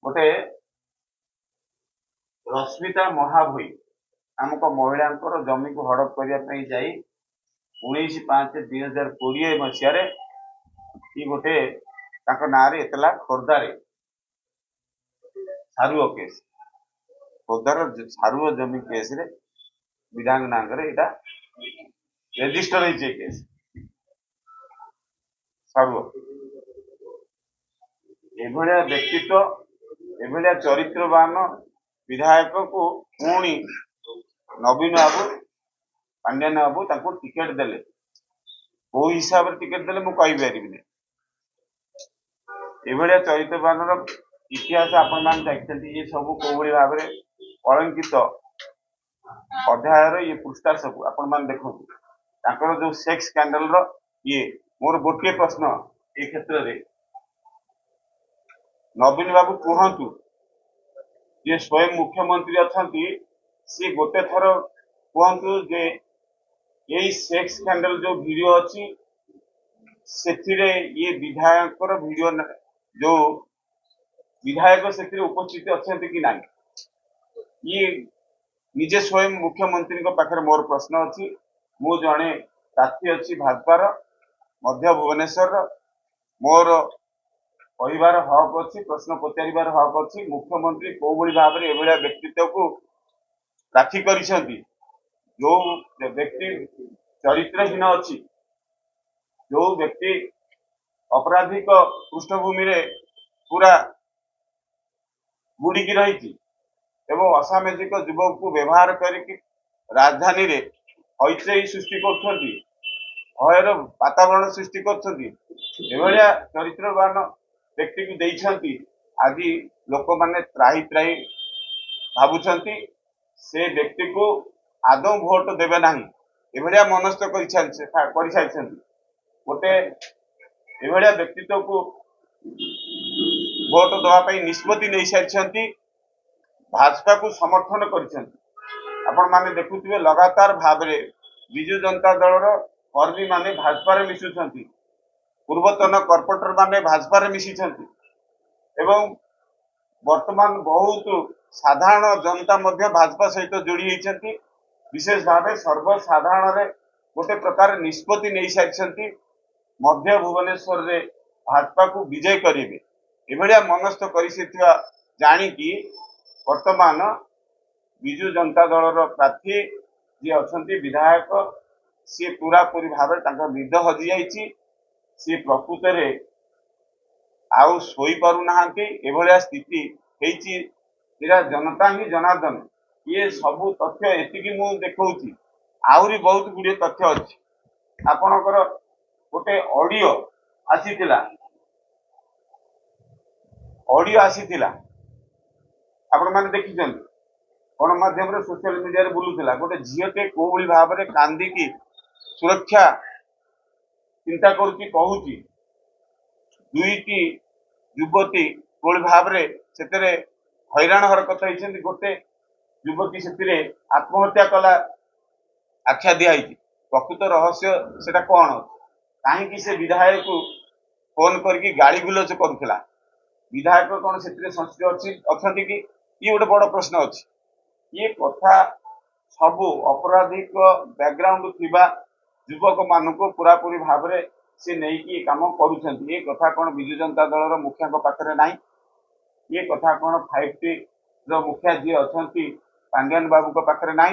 गोटे रश्मिता महाभोई आमक महिला जमी को हड़प करने जाई 19/5/2020 मसीह गोटे ना एतला खोर्धार सारुओ केस खोर्धार सारुओ जमी केस रे विधायक नांगरे एटा रेजिस्टर होइछे केस सारुओ एभलिया व्यक्तित्व एभलिया चरित्रवान विधायक को पुणी नवीन बाबू पांड्यान बाबू ताको टिकेट देले को हिसाब रे टिकेट देले मु कहि परिबिनी एभलिया चरित्रवान इतिहास आपण मान देखते ये सब कोभली भाव में कलंकित अध्यायर ये पृष्ठा सब आपण मान देखो जो सेक्स स्कैंडल रो ये मोर गोटे प्रश्न ए क्षेत्र रे नवीन बाबू कहतु जे स्वयं मुख्यमंत्री अच्छा सी गोटे थर कहतु जे यही सेक्स स्कैंडल जो वीडियो अच्छी से ये विधायक वीडियो जो विधायक से उपस्थित अच्छा कि ना ये निजे स्वयं मुख्यमंत्री पाखे मोर प्रश्न अच्छी मु जड़े प्रार्थी अच्छी भाजपार मध्य भुवनेश्वर मोर कहबार हक अच्छी प्रश्न पचार हक अच्छी मुख्यमंत्री कौ भाव में एभलिया व्यक्तित्व को प्रार्थी कर जो व्यक्ति चरित्रहीन अच्छी जो व्यक्ति अपराधिक पृष्ठभूमि रे पूरा बुड़िकी रही एवं असामाजिक युवक को व्यवहार करके राजधानी रे हईचई सृष्टि कर भयर वातावरण सृष्टि कर चरित्रवान व्यक्ति को देइछंती आज लोक माने त्राही त्राही भावुछंती से व्यक्ति को आदौ भोट देवे नाही एभलिया मनस्थ कर गोटे एभलिया व्यक्तित्व को भोट दवाई निष्पत्ति नहीं सारी भाजपा को समर्थन कर माने देखुथिबे लगातार भाव में विजु जनता दल कर्मी माने भाजपा रे मिशुछंती पूर्वतन कॉर्पोरेटर माने भाजपा रे मिशिछंती एवं वर्तमान बहुत साधारण जनता मध्य भाजपा सहित जोड़ी होती विशेष भाव सर्वसाधारण रे गोटे प्रकार निष्पत्ति नहीं सारी मध्य भुवनेश्वर रे भाजपा को विजय करेंगे एभलिया मनस्थ कर जानिकी वर्तमान विजु जनता दल प्रार्थी जी अच्छा विधायक सी पूरा पूरी भाव निद हजि जाइए सी प्रकृत में आउ शोई पारु नाहांती एभलिया स्थिति हेची जनता ही जनार्दन ये सबू तथ्य एतिकी मु देखौची आहुरी बहुत गुड़िए तथ्य अच्छी आपणकर गोटे ऑडियो आसीथिला आपण माने देखिछन गणमाध्यम रे सोशल मीडिया रे बुलुथिला गोटे झीते को भाव में कांदिकी सुरक्षा चिंता करुच्ची कहूची दुईटी युवती कोई भाव में से हैरान हरकत होती गोटे युवती से आत्महत्या कला आख्या दिखाई प्रकृत रहस्य सेटा कौन कहीं से विधायक को फोन करके गाड़ी गुलच करुला विधायक कौन से संश्लिष्ट अच्छा कि ये गोटे बड़ प्रश्न अच्छी ये कथा सबू अपराधिक बैकग्राउंड थिबा युवक मान पूरा पूरी भाव में से नहीं कि काम करुँच ये कथा कौन विजु जनता दल मुखिया पाखे ना ये कथा कौन 5T मुखिया जी अच्छा पांड्यान बाबू पाखे ना